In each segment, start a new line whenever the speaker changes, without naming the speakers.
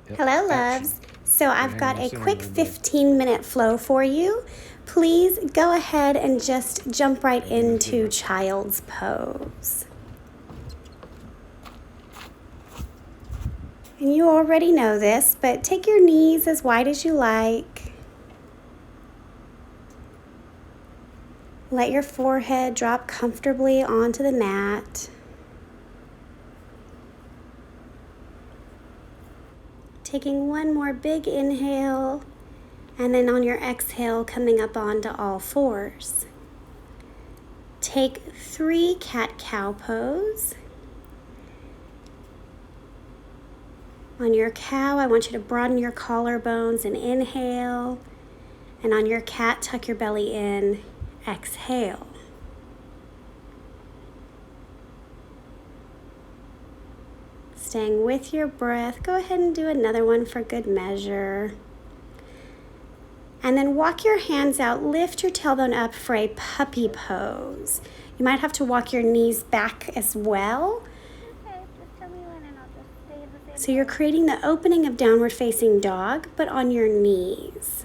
Yep.
Hello, loves. So I've got a quick 15-minute flow for you. Please go ahead and just jump right into child's pose. And you already know this, but take your knees as wide as you like. Let your forehead drop comfortably onto the mat. Taking one more big inhale, and then on your exhale, coming up onto all fours. Take 3 cat-cow pose. On your cow, I want you to broaden your collarbones and inhale. And on your cat, tuck your belly in, exhale. Staying with your breath, go ahead and do another one for good measure. And then walk your hands out, lift your tailbone up for a puppy pose. You might have to walk your knees back as well.
Okay, just tell me when and I'll just stay in the same
So you're creating the opening of downward facing dog, but on your knees.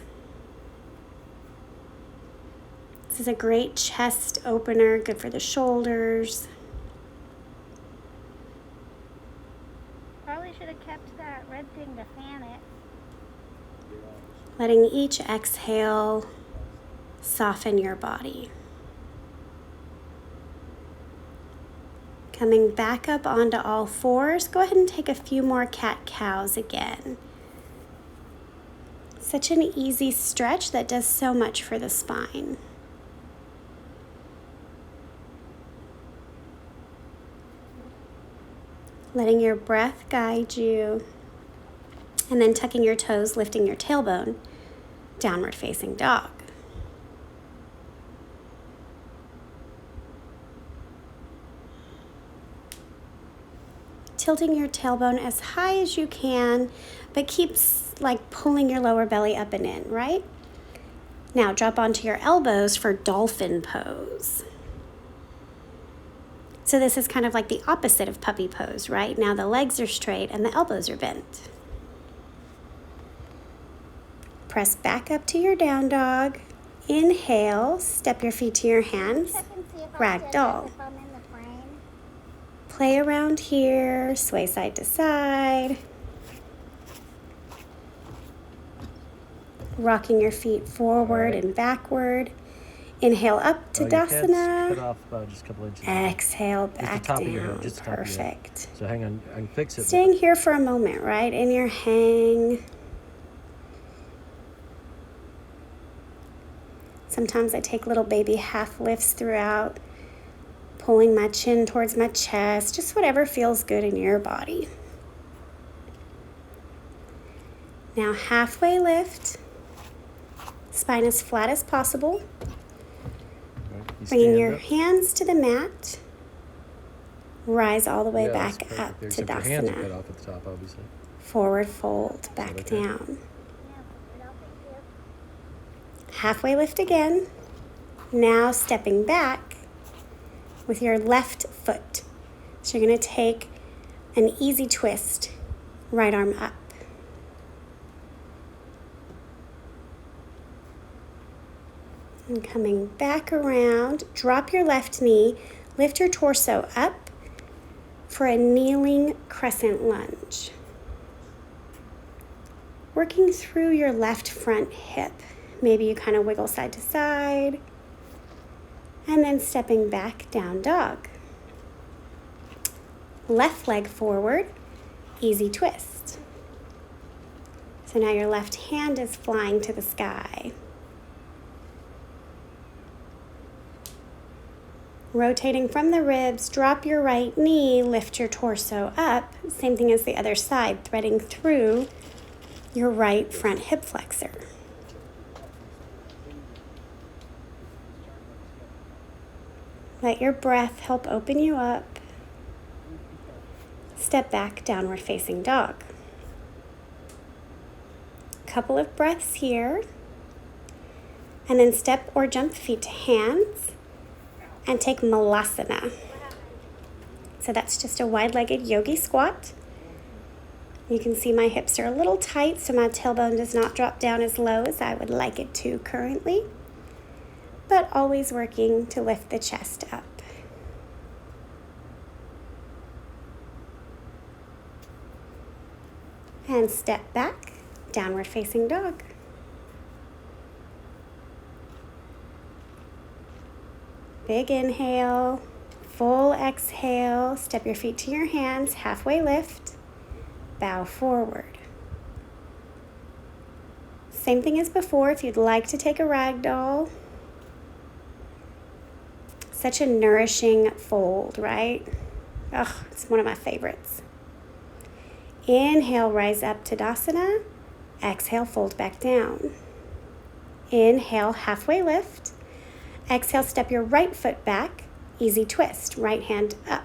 This is a great chest opener, good for the shoulders.
Probably should have kept that red thing to fan it.
Letting each exhale soften your body. Coming back up onto all fours, go ahead and take a few more cat-cows again. Such an easy stretch that does so much for the spine. Letting your breath guide you, and then tucking your toes, lifting your tailbone, downward facing dog. Tilting your tailbone as high as you can, but keep like pulling your lower belly up and in, right? Now drop onto your elbows for dolphin pose. So this is kind of like the opposite of puppy pose, right? Now the legs are straight and the elbows are bent. Press back up to your down dog. Inhale, step your feet to your hands.
Check and see if
Ragdoll.
if I'm in the frame.
Play around here, sway side to side. Rocking your feet forward and backward. Inhale up to Dasana.
Cut off about just a couple inches.
Exhale back
top of your
down.
head, just the top of your head.
Perfect.
So hang on, I can fix it.
Staying here for a moment, right? In your hang. Sometimes I take little baby half lifts throughout, pulling my chin towards my chest, just whatever feels good in your body. Now halfway lift, spine as flat as possible. Bringing your hands to the mat, rise all the way back up to
Except your hands are cut
Dasana.
off at the top, obviously.
Forward fold, back
okay?
down.
Yeah, no, thank you.
Halfway lift again. Now stepping back with your left foot. So you're going to take an easy twist, right arm up. And coming back around, drop your left knee, lift your torso up for a kneeling crescent lunge. Working through your left front hip. Maybe you kind of wiggle side to side. And then stepping back, down dog. Left leg forward, easy twist. So now your left hand is flying to the sky. Rotating from the ribs, drop your right knee, lift your torso up. Same thing as the other side, threading through your right front hip flexor. Let your breath help open you up. Step back, downward facing dog. Couple of breaths here. And then step or jump feet to hands. And take Malasana. So that's just a wide-legged yogi squat. You can see my hips are a little tight, so my tailbone does not drop down as low as I would like it to currently, but always working to lift the chest up. And step back, downward facing dog. Big inhale, full exhale, step your feet to your hands, halfway lift, bow forward. Same thing as before, if you'd like to take a ragdoll. Such a nourishing fold, right? Ugh, it's one of my favorites. Inhale, rise up to Tadasana. Exhale, fold back down. Inhale, halfway lift. Exhale, step your right foot back. Easy twist, right hand up.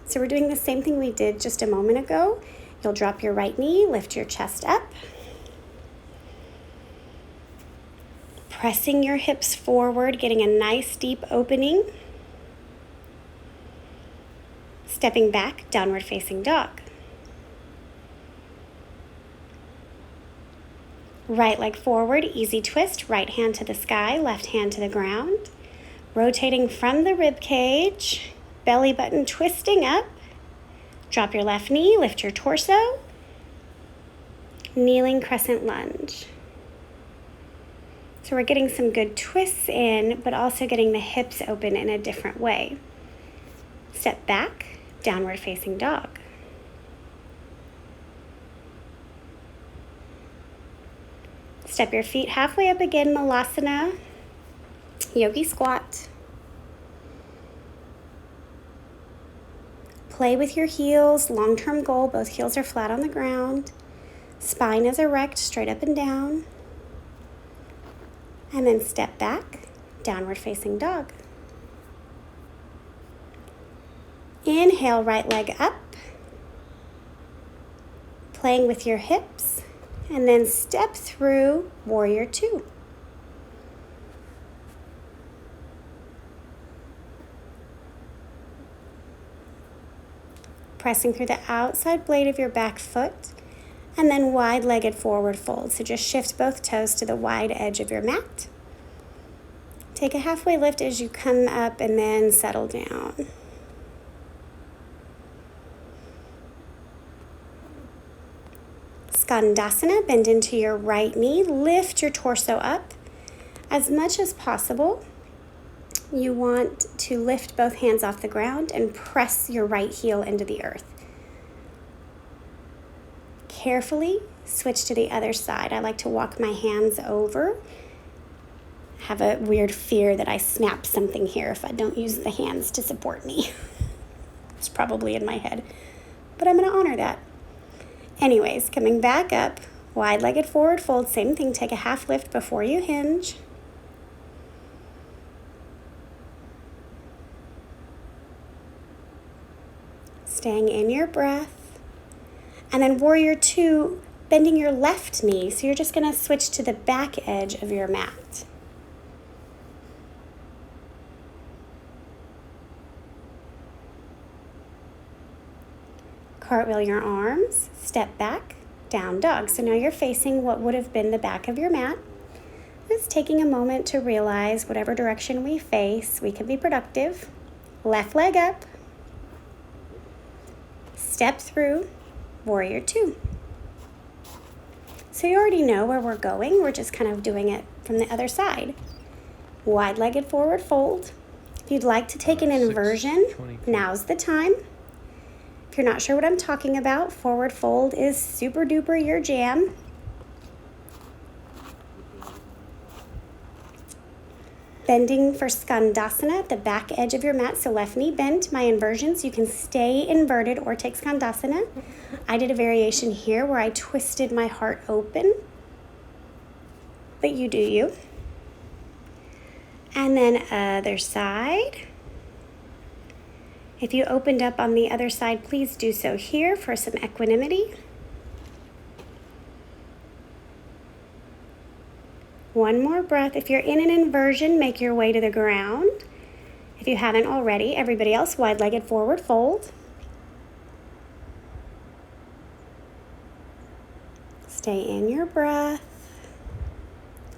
So we're doing the same thing we did just a moment ago. You'll drop your right knee, lift your chest up. Pressing your hips forward, getting a nice deep opening. Stepping back, downward facing dog. Right leg forward, easy twist, right hand to the sky, left hand to the ground. Rotating from the rib cage, belly button twisting up. Drop your left knee, lift your torso. Kneeling crescent lunge. So we're getting some good twists in, but also getting the hips open in a different way. Step back, downward facing dog. Step your feet halfway up again, Malasana, yogi squat. Play with your heels, long-term goal, both heels are flat on the ground. Spine is erect, straight up and down. And then step back, downward facing dog. Inhale, right leg up. Playing with your hips. And then step through warrior two. Pressing through the outside blade of your back foot. And then wide-legged forward fold. So just shift both toes to the wide edge of your mat. Take a halfway lift as you come up and then settle down. Skandasana, bend into your right knee, lift your torso up. As much as possible, you want to lift both hands off the ground and press your right heel into the earth. Carefully switch to the other side. I like to walk my hands over. I have a weird fear that I snap something here if I don't use the hands to support me. It's probably in my head, but I'm going to honor that. Anyways, coming back up, wide-legged forward fold, same thing, take a half lift before you hinge. Staying in your breath. And then warrior two, bending your left knee. So you're just going to switch to the back edge of your mat. Cartwheel your arms, step back, down dog. So now you're facing what would have been the back of your mat. Just taking a moment to realize whatever direction we face, we can be productive. Left leg up. Step through, warrior two. So you already know where we're going. We're just kind of doing it from the other side. Wide-legged forward fold. If you'd like to take an inversion, now's the time. If you're not sure what I'm talking about, forward fold is super duper your jam. Bending for Skandasana at the back edge of your mat, so left knee bent. My inversions, you can stay inverted or take Skandasana. I did a variation here where I twisted my heart open, but you do you. And then other side. If you opened up on the other side, please do so here for some equanimity. One more breath. If you're in an inversion, make your way to the ground. If you haven't already, everybody else, wide-legged forward fold. Stay in your breath.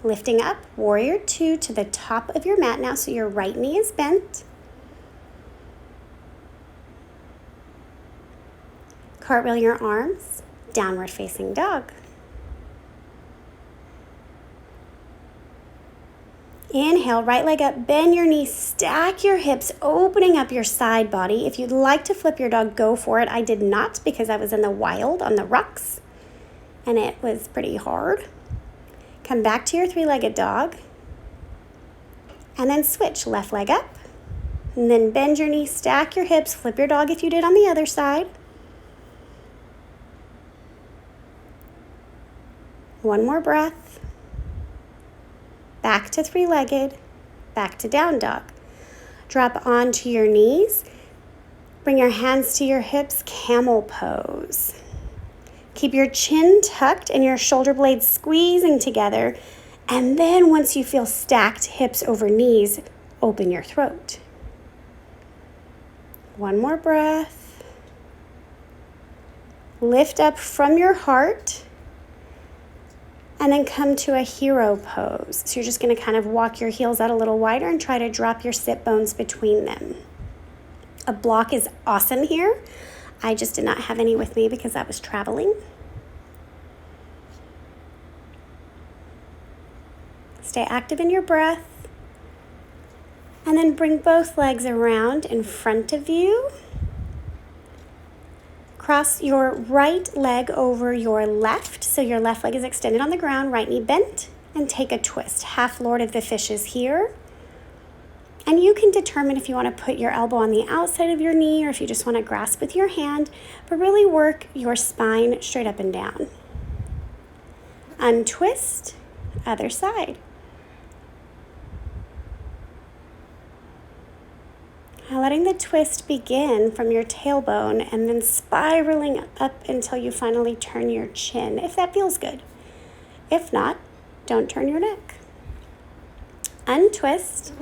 Lifting up, warrior two to the top of your mat now, so your right knee is bent. Cartwheel your arms, downward facing dog. Inhale, right leg up, bend your knees, stack your hips, opening up your side body. If you'd like to flip your dog, go for it. I did not because I was in the wild on the rucks and it was pretty hard. Come back to your three-legged dog and then switch, left leg up, and then bend your knees, stack your hips, flip your dog if you did on the other side. One more breath. Back to three-legged, back to down dog. Drop onto your knees. Bring your hands to your hips, camel pose. Keep your chin tucked and your shoulder blades squeezing together. And then once you feel stacked hips over knees, open your throat. One more breath. Lift up from your heart. And then come to a hero pose. So you're just going to kind of walk your heels out a little wider and try to drop your sit bones between them. A block is awesome here. I just did not have any with me because I was traveling. Stay active in your breath. And then bring both legs around in front of you. Cross your right leg over your left, so your left leg is extended on the ground, right knee bent, and take a twist. Half Lord of the Fishes here. And you can determine if you want to put your elbow on the outside of your knee or if you just want to grasp with your hand, but really work your spine straight up and down. Untwist, other side. Now letting the twist begin from your tailbone and then spiraling up until you finally turn your chin, if that feels good. If not, don't turn your neck. Untwist,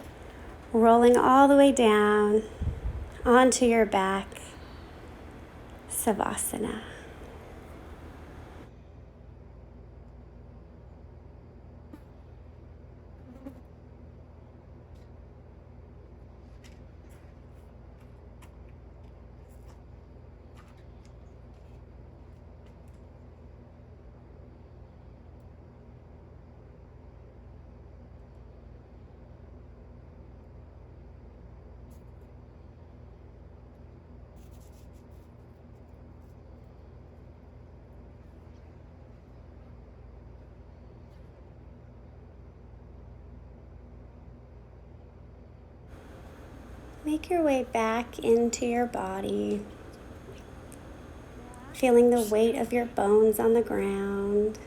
rolling all the way down onto your back, Savasana. Make your way back into your body, feeling the weight of your bones on the ground.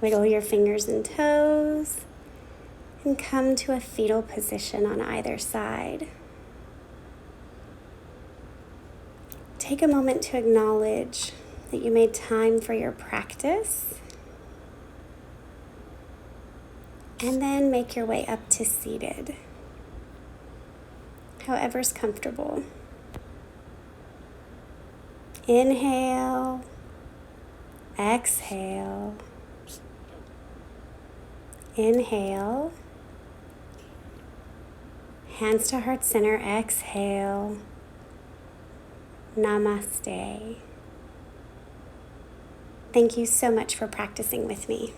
Wiggle your fingers and toes and come to a fetal position on either side. Take a moment to acknowledge that you made time for your practice, and then make your way up to seated. However's comfortable. Inhale, exhale, inhale, hands to heart center, exhale, namaste. Thank you so much for practicing with me.